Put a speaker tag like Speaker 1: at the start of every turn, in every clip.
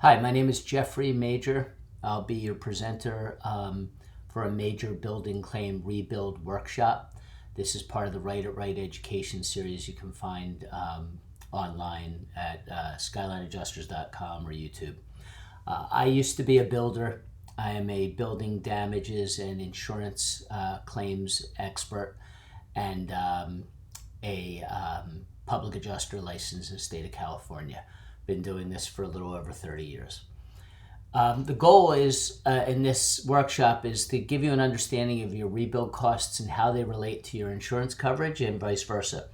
Speaker 1: Hi, my name is Jeffrey Major. I'll be your presenter for a major building claim rebuild workshop. This is part of the Right at Right education series you can find online at skylineadjusters.com or YouTube. I used to be a builder. I am a building damages and insurance claims expert and a public adjuster licensed in the state of California. Been doing this for a little over 30 years. The goal is in this workshop is to give you an understanding of your rebuild costs and how they relate to your insurance coverage and vice versa.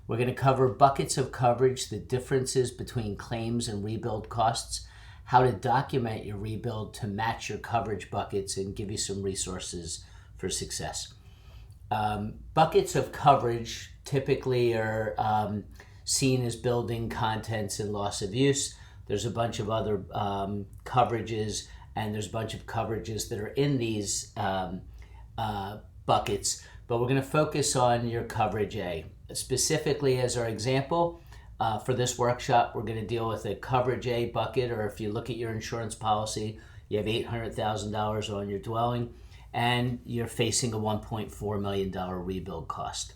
Speaker 1: We're going to cover buckets of coverage, the differences between claims and rebuild costs, how to document your rebuild to match your coverage buckets, and give you some resources for success. Buckets of coverage typically are seen as building contents and loss of use. There's a bunch of other coverages, and there's a bunch of coverages that are in these buckets, but we're going to focus on your coverage A. Specifically, as our example, for this workshop, we're going to deal with a coverage A bucket, or if you look at your insurance policy, you have $800,000 on your dwelling, and you're facing a $1.4 million rebuild cost.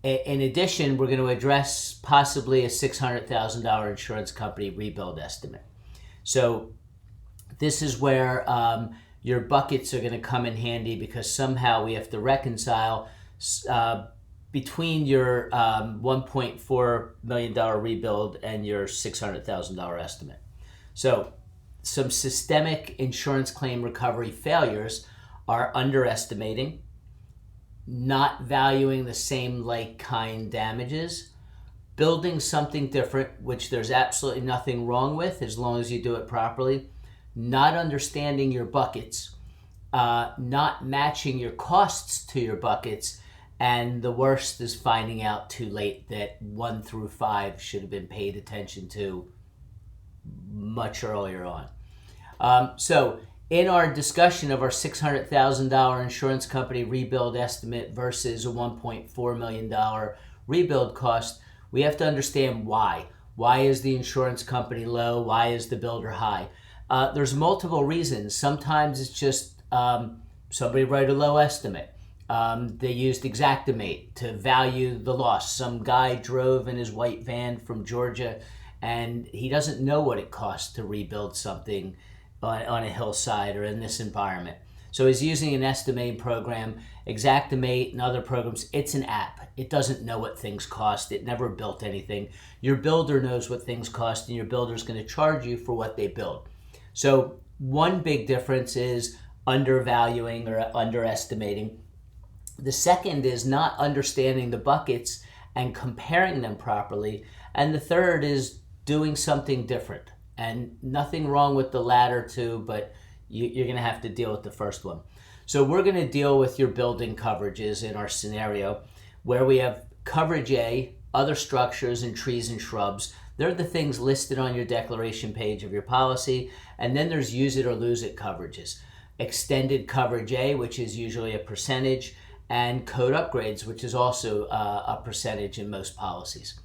Speaker 1: In addition, we're going to address possibly a $600,000 insurance company rebuild estimate. So this is where your buckets are going to come in handy, because somehow we have to reconcile between your $1.4 million rebuild and your $600,000 estimate. So some systemic insurance claim recovery failures are underestimating, not valuing the same like-kind damages, building something different, which there's absolutely nothing wrong with as long as you do it properly, not understanding your buckets, not matching your costs to your buckets, and the worst is finding out too late that 1 through 5 should have been paid attention to much earlier on. So in our discussion of our $600,000 insurance company rebuild estimate versus a $1.4 million rebuild cost, we have to understand why. Why is the insurance company low? Why is the builder high? There's multiple reasons. Sometimes it's just somebody wrote a low estimate. They used Xactimate to value the loss. Some guy drove in his white van from Georgia, and he doesn't know what it costs to rebuild something on a hillside or in this environment. So he's using an estimating program. Xactimate and other programs, it's an app. It doesn't know what things cost. It never built anything. Your builder knows what things cost, and your builder is going to charge you for what they build. So one big difference is undervaluing or underestimating. The second is not understanding the buckets and comparing them properly. And the third is doing something different. And nothing wrong with the latter two, but you're going to have to deal with the first one. So we're going to deal with your building coverages in our scenario, where we have coverage A, other structures and trees and shrubs. They're the things listed on your declaration page of your policy. And then there's use it or lose it coverages. Extended coverage A, which is usually a percentage, and code upgrades, which is also a percentage in most policies.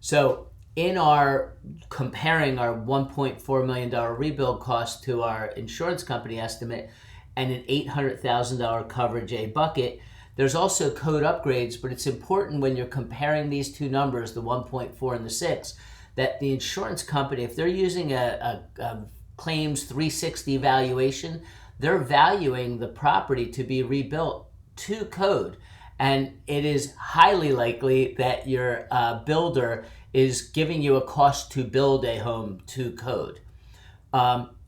Speaker 1: So in our comparing our $1.4 million rebuild cost to our insurance company estimate and an $800,000 coverage A bucket, there's also code upgrades, but it's important when you're comparing these two numbers, the 1.4 and the 6, that the insurance company, if they're using a claims 360 valuation, they're valuing the property to be rebuilt to code. And it is highly likely that your builder is giving you a cost to build a home to code.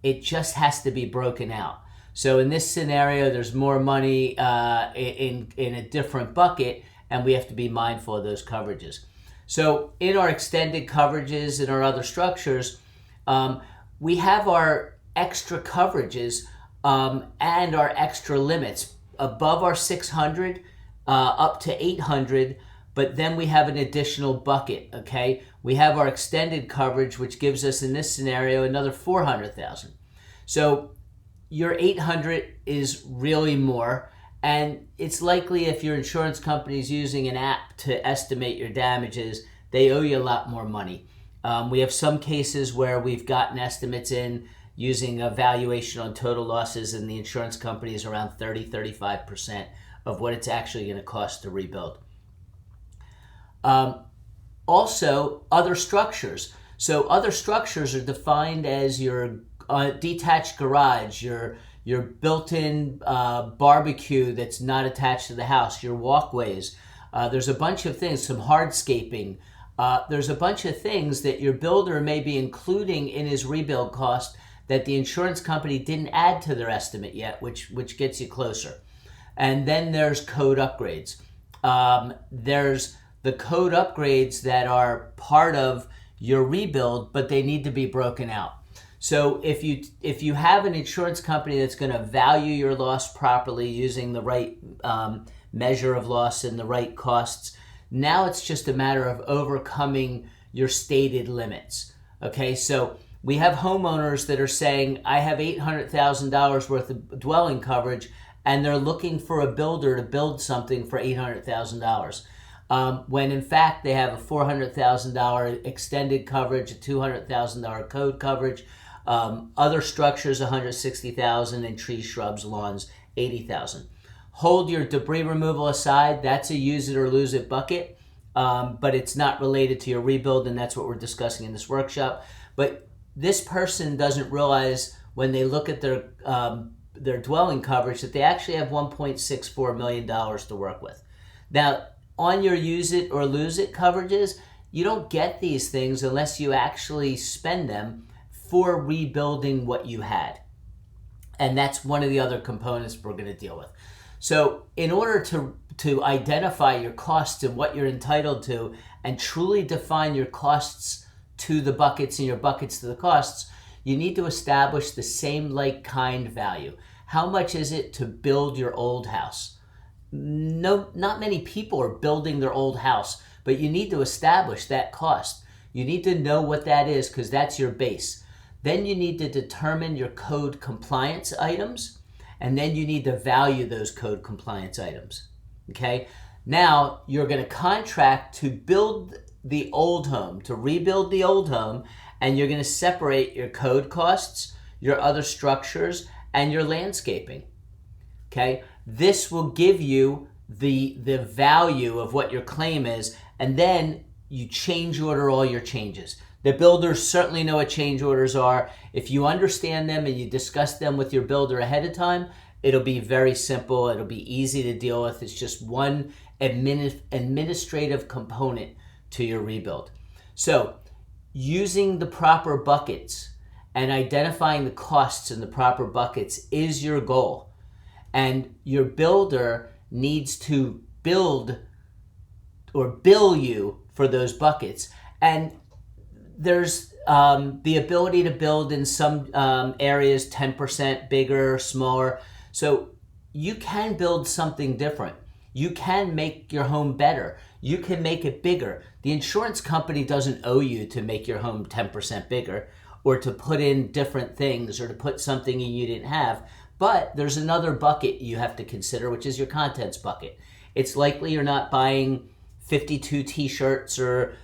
Speaker 1: It just has to be broken out. So in this scenario, there's more money in a different bucket, and we have to be mindful of those coverages. So in our extended coverages and our other structures, we have our extra coverages and our extra limits above our 600 up to 800. But then we have an additional bucket, okay? We have our extended coverage, which gives us, in this scenario, another $400,000. So your 800 is really more, and it's likely if your insurance company is using an app to estimate your damages, they owe you a lot more money. We have some cases where we've gotten estimates in using a valuation on total losses, and the insurance company is around 30-35% of what it's actually going to cost to rebuild. Also, other structures. So other structures are defined as your detached garage, your built-in barbecue that's not attached to the house, your walkways. There's a bunch of things, some hardscaping. There's a bunch of things that your builder may be including in his rebuild cost that the insurance company didn't add to their estimate yet, which gets you closer. And then there's code upgrades. There's the code upgrades that are part of your rebuild, but they need to be broken out. So if you have an insurance company that's going to value your loss properly using the right measure of loss and the right costs, now it's just a matter of overcoming your stated limits. Okay, so we have homeowners that are saying, I have $800,000 worth of dwelling coverage, and they're looking for a builder to build something for $800,000. When in fact they have a $400,000 extended coverage, a $200,000 code coverage, other structures $160,000, and trees, shrubs, lawns $80,000. Hold your debris removal aside. That's a use it or lose it bucket, but it's not related to your rebuild, and that's what we're discussing in this workshop. But this person doesn't realize when they look at their dwelling coverage that they actually have $1.64 million to work with. Now, on your use it or lose it coverages, you don't get these things unless you actually spend them for rebuilding what you had. And that's one of the other components we're going to deal with. So in order to identify your costs and what you're entitled to and truly define your costs to the buckets and your buckets to the costs, you need to establish the same like kind value. How much is it to build your old house? No, not many people are building their old house, but you need to establish that cost. You need to know what that is because that's your base. Then you need to determine your code compliance items, and then you need to value those code compliance items. Okay? Now you're going to contract to build the old home, to rebuild the old home, and you're going to separate your code costs, your other structures, and your landscaping. Okay? This will give you the value of what your claim is, and then you change order all your changes. The builders certainly know what change orders are. If you understand them and you discuss them with your builder ahead of time, it'll be very simple. It'll be easy to deal with. It's just one administrative component to your rebuild. So using the proper buckets and identifying the costs in the proper buckets is your goal. And your builder needs to build or bill you for those buckets. And there's the ability to build in some areas 10% bigger, smaller. So you can build something different. You can make your home better. You can make it bigger. The insurance company doesn't owe you to make your home 10% bigger or to put in different things or to put something in you didn't have. But there's another bucket you have to consider, which is your contents bucket. It's likely you're not buying 52 t-shirts or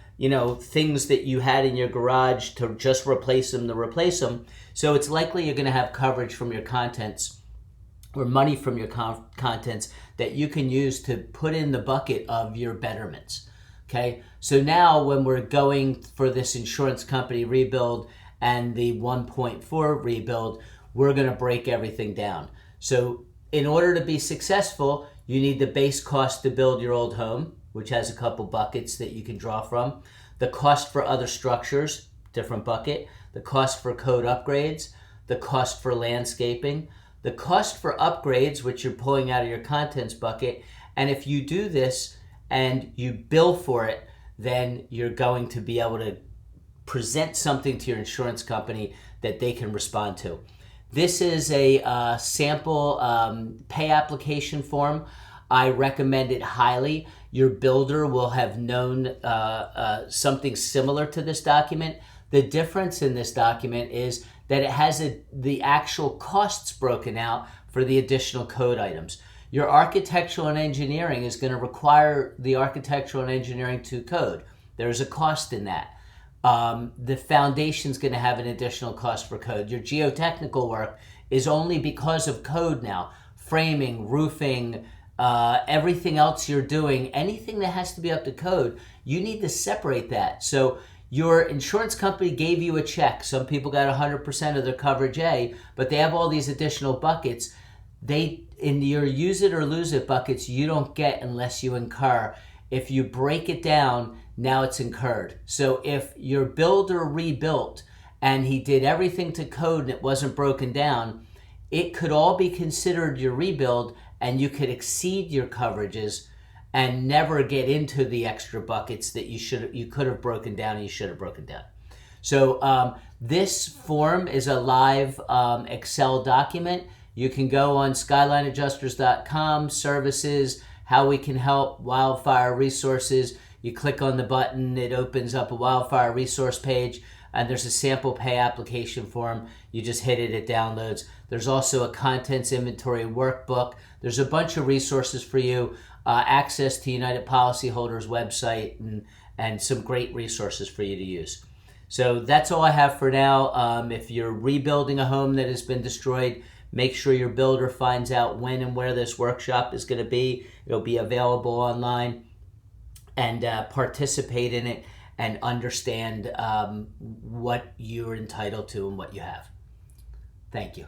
Speaker 1: things that you had in your garage to just replace them. So it's likely you're going to have coverage from your contents or money from your contents that you can use to put in the bucket of your betterments. Okay, so now when we're going for this insurance company rebuild and the 1.4 rebuild, we're going to break everything down. So in order to be successful, you need the base cost to build your old home, which has a couple buckets that you can draw from. The cost for other structures, different bucket. The cost for code upgrades. The cost for landscaping. The cost for upgrades, which you're pulling out of your contents bucket. And if you do this and you bill for it, then you're going to be able to present something to your insurance company that they can respond to. This is a sample pay application form. I recommend it highly. Your builder will have known something similar to this document. The difference in this document is that it has the actual costs broken out for the additional code items. Your architectural and engineering is going to require the architectural and engineering to code. There's a cost in that. the foundation's going to have an additional cost for code. Your geotechnical work is only because of code now. Framing, roofing, everything else you're doing, anything that has to be up to code, you need to separate that. So your insurance company gave you a check. Some people got 100% of their coverage A, but they have all these additional buckets. In your use it or lose it buckets, you don't get unless you incur. If you break it down, now it's incurred. So if your builder rebuilt and he did everything to code and it wasn't broken down, it could all be considered your rebuild, and you could exceed your coverages and never get into the extra buckets that you could have broken down and you should have broken down. So this form is a live Excel document. You can go on skylineadjusters.com, services, how we can help, wildfire resources. You click on the button, it opens up a wildfire resource page, and there's a sample pay application form. You just hit it, it downloads. There's also a contents inventory workbook. There's a bunch of resources for you, access to United Policyholders website, and some great resources for you to use. So that's all I have for now. If you're rebuilding a home that has been destroyed, make sure your builder finds out when and where this workshop is going to be. It'll be available online, and participate in it and understand what you're entitled to and what you have. Thank you.